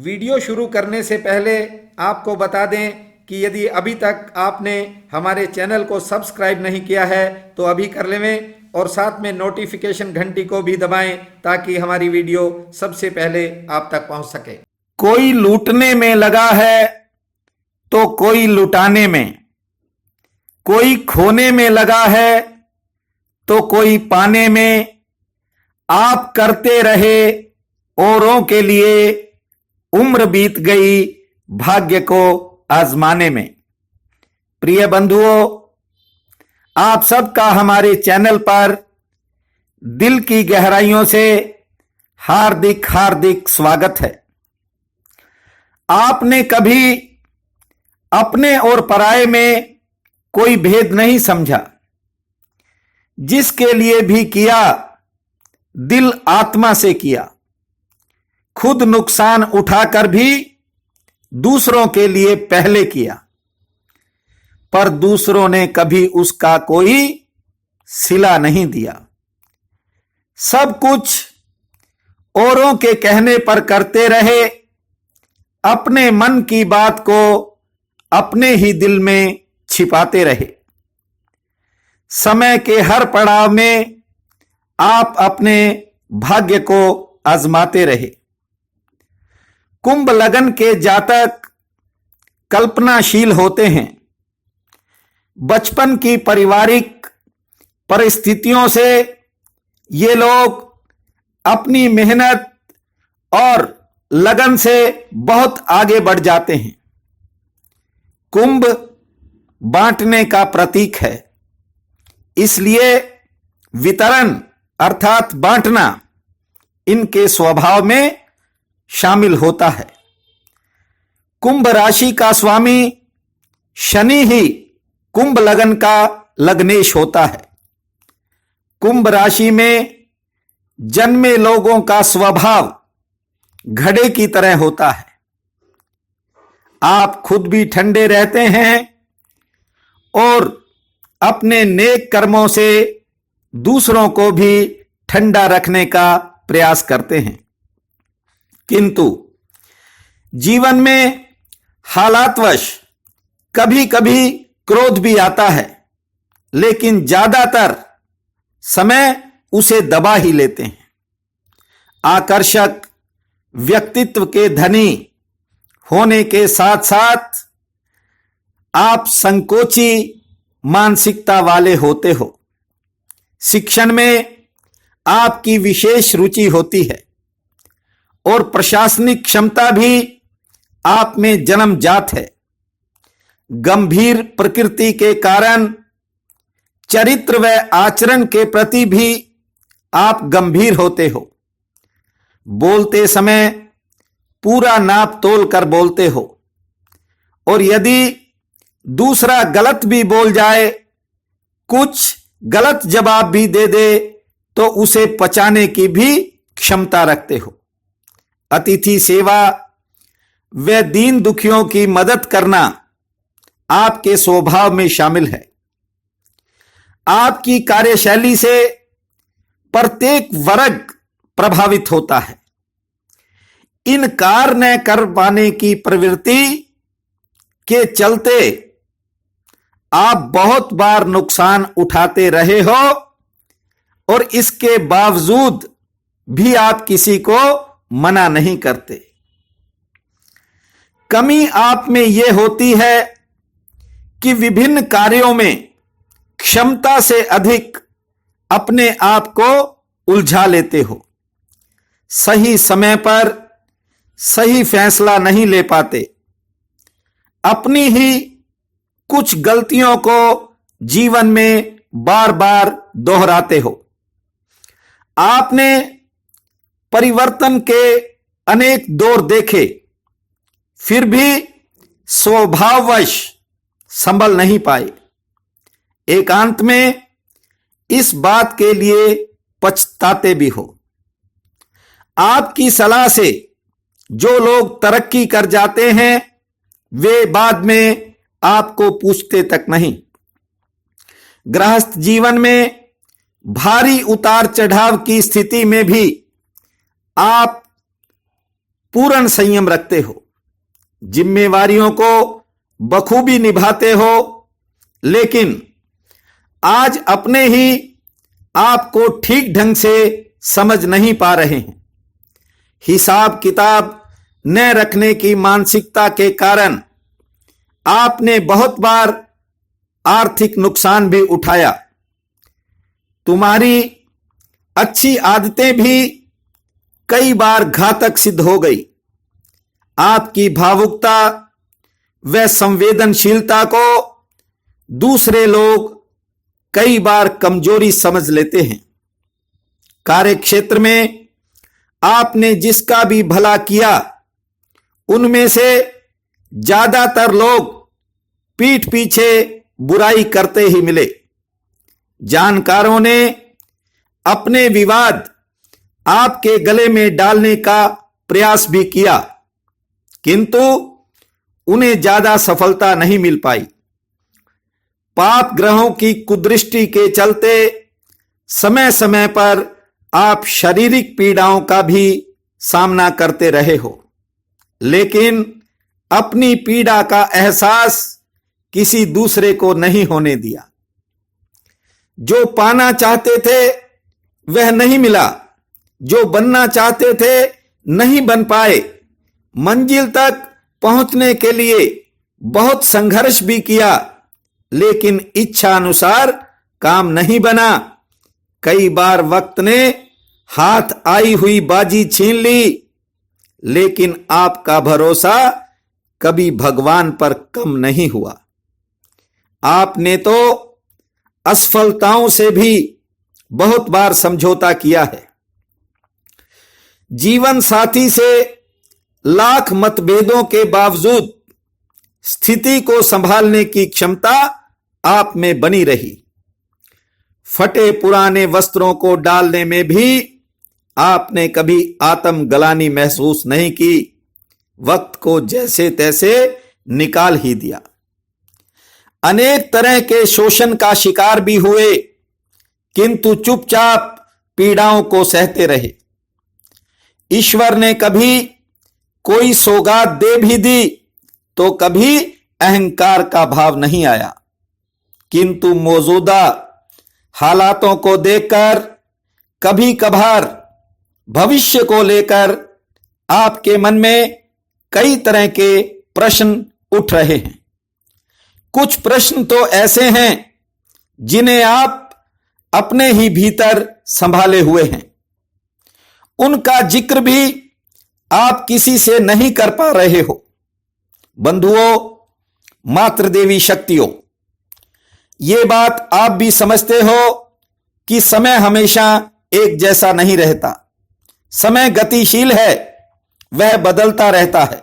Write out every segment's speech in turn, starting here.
Video शुरू करने से पहले आपको बता दें कि यदि अभी तक आपने हमारे चैनल को सब्सक्राइब नहीं किया है तो अभी कर लें और साथ में नोटिफिकेशन घंटी को भी दबाएं ताकि हमारी वीडियो सबसे पहले आप तक पहुंच सके। कोई लूटने में लगा है तो कोई लुटाने में, कोई खोने में लगा है तो कोई पाने में। आप करते रहे औरों के लिए, उम्र बीत गई भाग्य को आजमाने में। प्रिय बंधुओं, आप सबका हमारे चैनल पर दिल की गहराइयों से हार्दिक हार्दिक स्वागत है। आपने कभी अपने और पराये में कोई भेद नहीं समझा। जिसके लिए भी किया दिल आत्मा से किया। खुद नुकसान उठाकर भी दूसरों के लिए पहले किया, पर दूसरों ने कभी उसका कोई सिला नहीं दिया। सब कुछ औरों के कहने पर करते रहे, अपने मन की बात को अपने ही दिल में छिपाते रहे। समय के हर पड़ाव में आप अपने भाग्य को आजमाते रहे। कुंभ लगन के जातक कल्पनाशील होते हैं। बचपन की पारिवारिक परिस्थितियों से ये लोग अपनी मेहनत और लगन से बहुत आगे बढ़ जाते हैं। कुंभ बांटने का प्रतीक है, इसलिए वितरण अर्थात बांटना इनके स्वभाव में शामिल होता है। कुंभ राशि का स्वामी शनि ही कुंभ लगन का लग्नेश होता है। कुंभ राशि में जन्मे लोगों का स्वभाव घड़े की तरह होता है। आप खुद भी ठंडे रहते हैं और अपने नेक कर्मों से दूसरों को भी ठंडा रखने का प्रयास करते हैं। किंतु जीवन में हालातवश कभी कभी क्रोध भी आता है, लेकिन ज्यादातर समय उसे दबा ही लेते हैं। आकर्षक व्यक्तित्व के धनी होने के साथ साथ आप संकोची मानसिकता वाले होते हो। शिक्षण में आपकी विशेष रुचि होती है और प्रशासनिक क्षमता भी आप में जन्मजात है। गंभीर प्रकृति के कारण चरित्र व आचरण के प्रति भी आप गंभीर होते हो। बोलते समय पूरा नाप तोल कर बोलते हो और यदि दूसरा गलत भी बोल जाए, कुछ गलत जवाब भी दे दे तो उसे पचाने की भी क्षमता रखते हो। अतिथि सेवा व दीन दुखियों की मदद करना आपके स्वभाव में शामिल है। आपकी कार्यशैली से प्रत्येक वर्ग प्रभावित होता है। इनकार न कर पाने की प्रवृत्ति के चलते आप बहुत बार नुकसान उठाते रहे हो और इसके बावजूद भी आप किसी को मना नहीं करते। कमी आप में यह होती है कि विभिन्न कार्यों में क्षमता से अधिक अपने आप को उलझा लेते हो। सही समय पर सही फैसला नहीं ले पाते। अपनी ही कुछ गलतियों को जीवन में बार बार दोहराते हो। आपने परिवर्तन के अनेक दौर देखे, फिर भी स्वभाववश संभल नहीं पाए। एकांत में इस बात के लिए पछताते भी हो। आपकी सलाह से जो लोग तरक्की कर जाते हैं वे बाद में आपको पूछते तक नहीं। गृहस्थ जीवन में भारी उतार चढ़ाव की स्थिति में भी आप पूर्ण संयम रखते हो, जिम्मेवारियों को बखूबी निभाते हो, लेकिन आज अपने ही आपको ठीक ढंग से समझ नहीं पा रहे हैं। हिसाब किताब न रखने की मानसिकता के कारण आपने बहुत बार आर्थिक नुकसान भी उठाया। तुम्हारी अच्छी आदतें भी कई बार घातक सिद्ध हो गई। आपकी भावुकता व संवेदनशीलता को दूसरे लोग कई बार कमजोरी समझ लेते हैं। कार्यक्षेत्र में आपने जिसका भी भला किया, उनमें से ज्यादातर लोग पीठ पीछे बुराई करते ही मिले। जानकारों ने अपने विवाद आपके गले में डालने का प्रयास भी किया, किंतु उन्हें ज्यादा सफलता नहीं मिल पाई। पाप ग्रहों की कुदृष्टि के चलते समय समय पर आप शारीरिक पीड़ाओं का भी सामना करते रहे हो, लेकिन अपनी पीड़ा का एहसास किसी दूसरे को नहीं होने दिया। जो पाना चाहते थे वह नहीं मिला, जो बनना चाहते थे नहीं बन पाए। मंजिल तक पहुंचने के लिए बहुत संघर्ष भी किया, लेकिन इच्छा अनुसार काम नहीं बना। कई बार वक्त ने हाथ आई हुई बाजी छीन ली, लेकिन आपका भरोसा कभी भगवान पर कम नहीं हुआ। आपने तो असफलताओं से भी बहुत बार समझौता किया है। जीवन साथी से लाख मतभेदों के बावजूद स्थिति को संभालने की क्षमता आप में बनी रही। फटे पुराने वस्त्रों को डालने में भी आपने कभी आत्मग्लानि महसूस नहीं की। वक्त को जैसे तैसे निकाल ही दिया। अनेक तरह के शोषण का शिकार भी हुए, किंतु चुपचाप पीड़ाओं को सहते रहे। ईश्वर ने कभी कोई सौगात दे भी दी तो कभी अहंकार का भाव नहीं आया, किंतु मौजूदा हालातों को देखकर कभी कभार भविष्य को लेकर आपके मन में कई तरह के प्रश्न उठ रहे हैं। कुछ प्रश्न तो ऐसे हैं जिन्हें आप अपने ही भीतर संभाले हुए हैं। उनका जिक्र भी आप किसी से नहीं कर पा रहे हो। बंधुओं, मातृदेवी शक्तियों, ये बात आप भी समझते हो कि समय हमेशा एक जैसा नहीं रहता। समय गतिशील है, वह बदलता रहता है,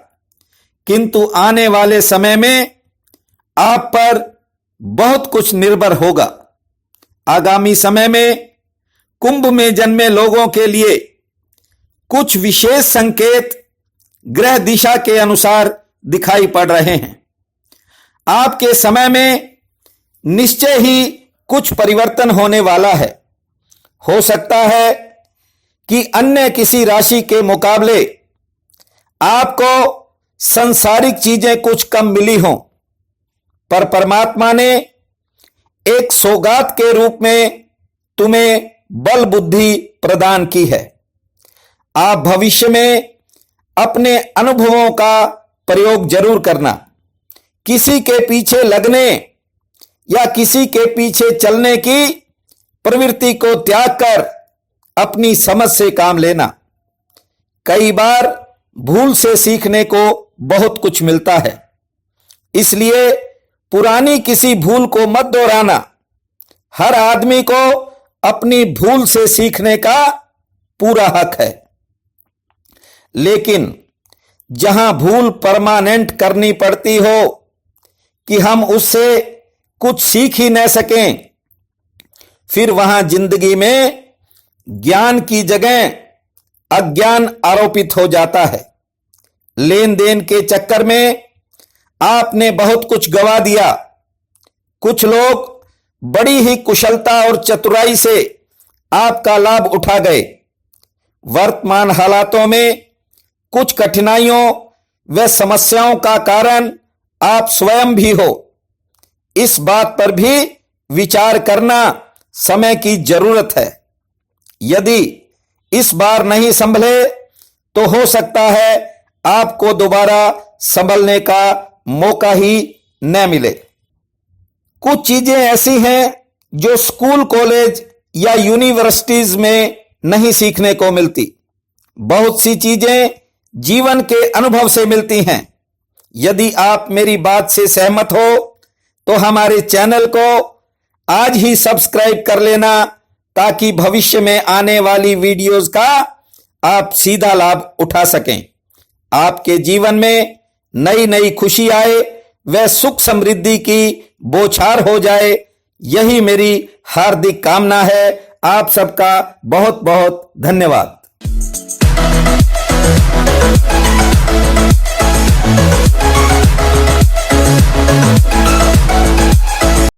किंतु आने वाले समय में आप पर बहुत कुछ निर्भर होगा। आगामी समय में कुंभ में जन्मे लोगों के लिए कुछ विशेष संकेत ग्रह दिशा के अनुसार दिखाई पड़ रहे हैं। आपके समय में निश्चय ही कुछ परिवर्तन होने वाला है। हो सकता है कि अन्य किसी राशि के मुकाबले आपको सांसारिक चीजें कुछ कम मिली हों, पर परमात्मा ने एक सौगात के रूप में तुम्हें बल बुद्धि प्रदान की है। आप भविष्य में अपने अनुभवों का प्रयोग जरूर करना। किसी के पीछे लगने या किसी के पीछे चलने की प्रवृत्ति को त्याग कर अपनी समझ से काम लेना। कई बार भूल से सीखने को बहुत कुछ मिलता है, इसलिए पुरानी किसी भूल को मत दोहराना। हर आदमी को अपनी भूल से सीखने का पूरा हक है, लेकिन जहां भूल परमानेंट करनी पड़ती हो कि हम उससे कुछ सीख ही न सकें, फिर वहां जिंदगी में ज्ञान की जगह अज्ञान आरोपित हो जाता है। लेन देन के चक्कर में आपने बहुत कुछ गवा दिया। कुछ लोग बड़ी ही कुशलता और चतुराई से आपका लाभ उठा गए। वर्तमान हालातों में कुछ कठिनाइयों व समस्याओं का कारण आप स्वयं भी हो। इस बात पर भी विचार करना समय की जरूरत है। यदि इस बार नहीं संभले तो हो सकता है आपको दोबारा संभलने का मौका ही न मिले। कुछ चीजें ऐसी हैं जो स्कूल, कॉलेज या यूनिवर्सिटीज में नहीं सीखने को मिलती। बहुत सी चीजें जीवन के अनुभव से मिलती हैं। यदि आप मेरी बात से सहमत हो तो हमारे चैनल को आज ही सब्सक्राइब कर लेना, ताकि भविष्य में आने वाली वीडियोस का आप सीधा लाभ उठा सकें। आपके जीवन में नई नई खुशी आए व सुख समृद्धि की बौछार हो जाए, यही मेरी हार्दिक कामना है। आप सबका बहुत बहुत धन्यवाद।